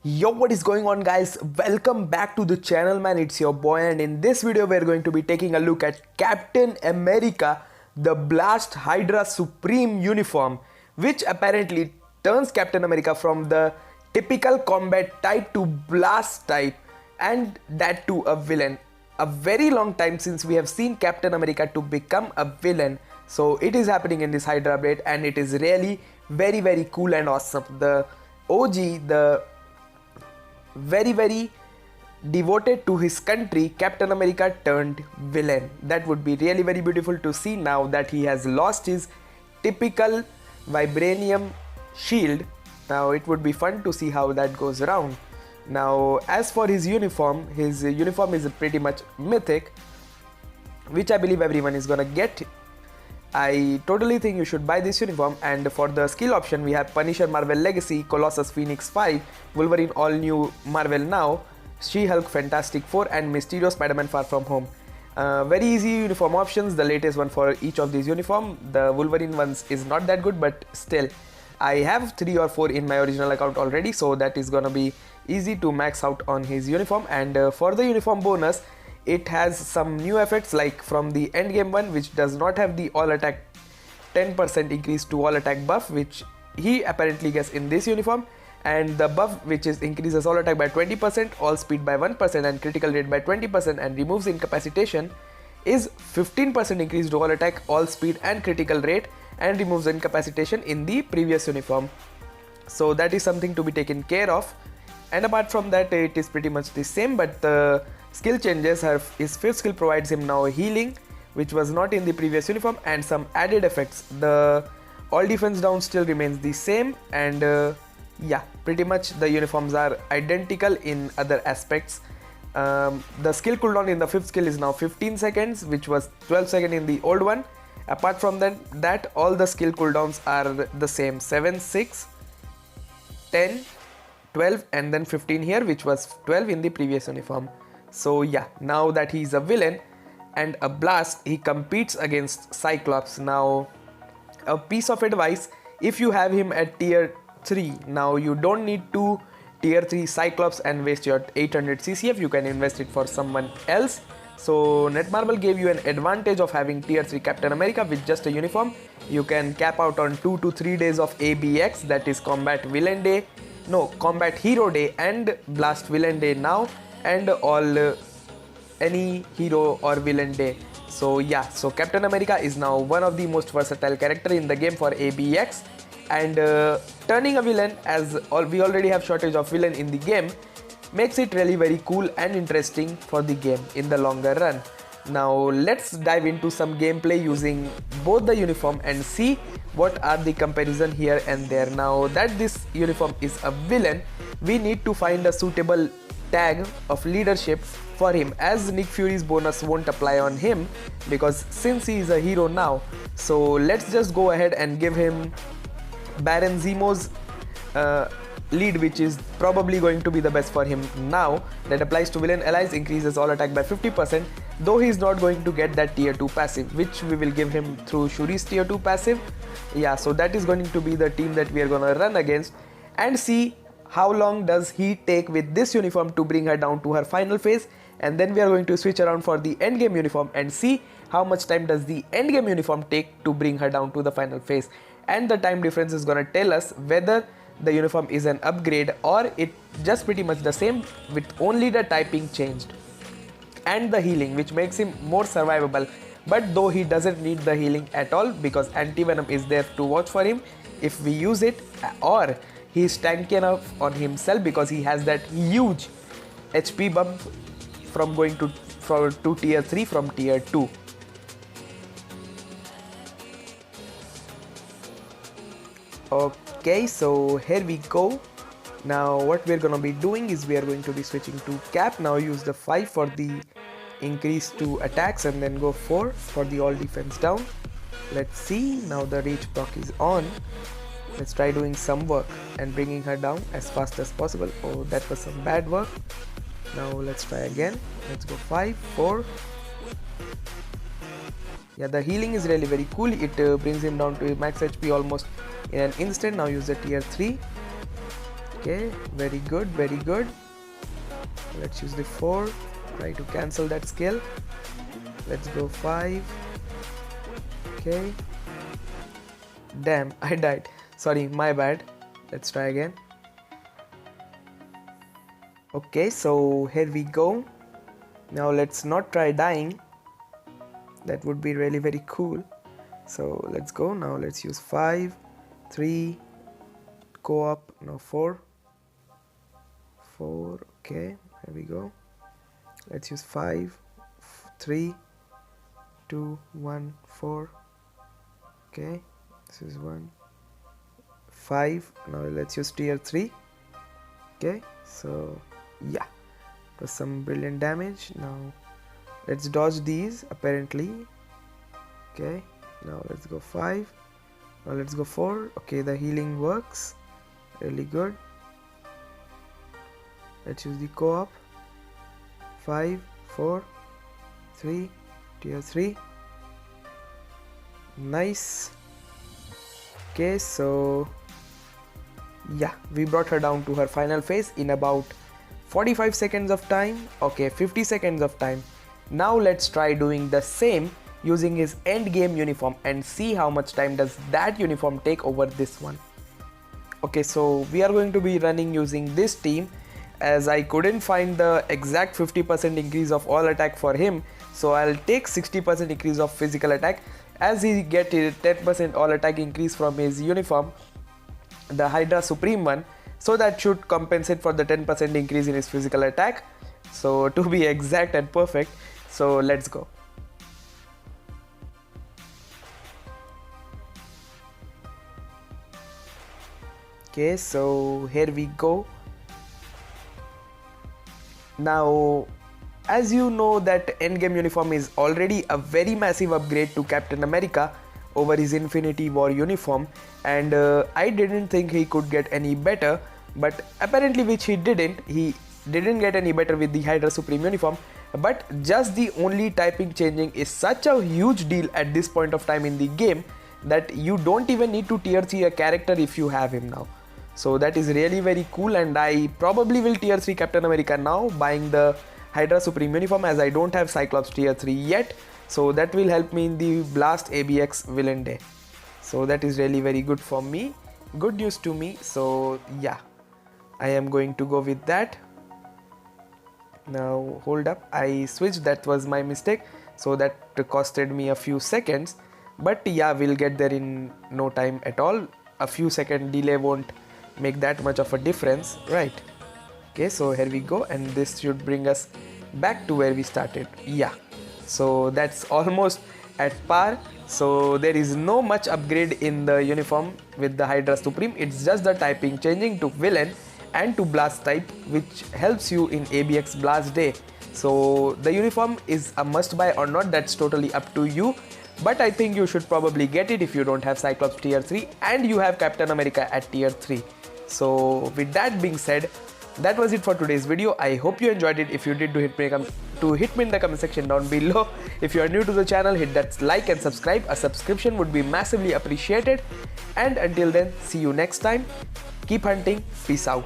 Yo, what is going on, guys? Welcome back to the channel, man. It's your boy, and in this video we're going to be taking a look at Captain America, the Blast Hydra Supreme uniform, which apparently turns Captain America from the typical combat type to blast type, and that to a villain. A very long time since we have seen Captain America to become a villain, so it is happening in this Hydra update, and it is really very cool and awesome. The OG, the very devoted to his country, Captain America turned villain. That would be really very beautiful to see now that he has lost his typical vibranium shield. Now it would be fun to see how that goes around. Now as for his uniform is pretty much mythic, which I believe everyone is gonna get. I totally think you should buy this uniform. And for the skill option, we have Punisher Marvel Legacy, Colossus Phoenix 5, Wolverine All New Marvel Now, She-Hulk Fantastic Four, and Mysterio Spider-Man Far From Home. Very easy uniform options, the latest one for each of these uniform. The Wolverine ones is not that good, but still I have 3 or 4 in my original account already, so that is gonna be easy to max out on his uniform. And for the uniform bonus, it has some new effects like from the Endgame one, which does not have the all attack 10% increase to all attack buff, which he apparently gets in this uniform, and the buff which is increases all attack by 20%, all speed by 1%, and critical rate by 20%, and removes incapacitation, is 15% increase to all attack, all speed, and critical rate, and removes incapacitation in the previous uniform. So that is something to be taken care of. And apart from that, it is pretty much the same, but the skill changes. His 5th skill provides him now healing, which was not in the previous uniform, and some added effects. The all defense down still remains the same, and yeah, pretty much the uniforms are identical in other aspects. The skill cooldown in the 5th skill is now 15 seconds, which was 12 seconds in the old one. Apart from that all the skill cooldowns are the same: 7, 6, 10, 12, and then 15 here, which was 12 in the previous uniform. So yeah, now that he's a villain and a blast, he competes against Cyclops. Now a piece of advice: if you have him at tier 3, now you don't need to tier 3 Cyclops and waste your 800 CCF. You can invest it for someone else. So Netmarble gave you an advantage of having tier 3 Captain America with just a uniform. You can cap out on 2 to 3 days of ABX, that is Combat Villain Day, no, Combat Hero Day and Blast Villain Day now, and all any hero or villain day. So yeah, so Captain America is now one of the most versatile character in the game for ABX, and turning a villain, as we already have shortage of villain in the game, makes it really very cool and interesting for the game in the longer run. Now let's dive into some gameplay using both the uniform and see what are the comparison here and there. Now that this uniform is a villain, we need to find a suitable tag of leadership for him, as Nick Fury's bonus won't apply on him because since he is a hero now. So let's just go ahead and give him Baron Zemo's lead, which is probably going to be the best for him now. That applies to villain allies, increases all attack by 50%, though he is not going to get that tier 2 passive, which we will give him through Shuri's tier 2 passive. Yeah, so that is going to be the team that we are gonna run against, and see how long does he take with this uniform to bring her down to her final phase. And then we are going to switch around for the endgame uniform and see how much time does the endgame uniform take to bring her down to the final phase. And the time difference is gonna tell us whether the uniform is an upgrade or it just pretty much the same with only the typing changed, and the healing, which makes him more survivable. But though he doesn't need the healing at all because anti-venom is there to watch for him if we use it, or he is tanky enough on himself because he has that huge HP bump from going to tier 3 from tier 2. Okay, so here we go. Now what we're gonna be doing is we are going to be switching to Cap. Now use the 5 for the increase to attacks, and then go 4 for the all defense down. Let's see, now the reach proc is on. Let's try doing some work and bringing her down as fast as possible. Oh, that was some bad work. Now let's try again. Let's go 5, 4. Yeah, the healing is really very cool. It brings him down to max HP almost in an instant. Now use the tier 3. Okay, very good, very good. Let's use the 4. Try to cancel that skill. Let's go 5. Okay. Damn, I died. Sorry, my bad. Let's try again. Okay, so here we go. Now let's not try dying. That would be really very cool. So let's go. Now let's use 5, 3, co-op, no 4. 4, okay, here we go. Let's use 5, 3, 2, 1, 4. Okay, this is 1, 5. Now let's use tier 3. Okay, so yeah, it was some brilliant damage. Now let's dodge these apparently. Okay, now let's go 5. Now let's go 4. Okay, the healing works really good. Let's use the co-op. 5, 4, 3, tier 3. Nice. Okay, so yeah, we brought her down to her final phase in about 45 seconds of time. Okay, 50 seconds of time. Now let's try doing the same using his endgame uniform and see how much time does that uniform take over this one. Okay, so we are going to be running using this team, as I couldn't find the exact 50% increase of all attack for him, so I'll take 60% increase of physical attack, as he get a 10% all attack increase from his uniform, the Hydra Supreme one, so that should compensate for the 10% increase in his physical attack. So to be exact and perfect, so let's go. Okay, so here we go. Now, as you know that Endgame uniform is already a very massive upgrade to Captain America over his Infinity War uniform, and I didn't think he could get any better, but apparently which he didn't get any better with the Hydra Supreme uniform. But just the only typing changing is such a huge deal at this point of time in the game that you don't even need to tier 3 a character if you have him now. So that is really very cool, and I probably will tier 3 Captain America now, buying the Hydra Supreme uniform, as I don't have Cyclops tier 3 yet. So that will help me in the Blast ABX villain day. So that is really very good for me. Good news to me. So yeah, I am going to go with that. Now hold up, I switched, that was my mistake. So that costed me a few seconds. But yeah, we'll get there in no time at all. A few second delay won't make that much of a difference, right? Okay, so here we go, and this should bring us back to where we started. Yeah, so that's almost at par. So there is no much upgrade in the uniform with the Hydra Supreme. It's just the typing changing to villain and to blast type, which helps you in ABX blast day. So the uniform is a must buy or not, that's totally up to you. But I think you should probably get it if you don't have Cyclops tier 3 and you have Captain America at tier 3. So with that being said, that was it for today's video. I hope you enjoyed it. If you did, hit me in the comment section down below. If you are new to the channel, hit that like and subscribe. A subscription would be massively appreciated. And until then, see you next time. Keep hunting. Peace out.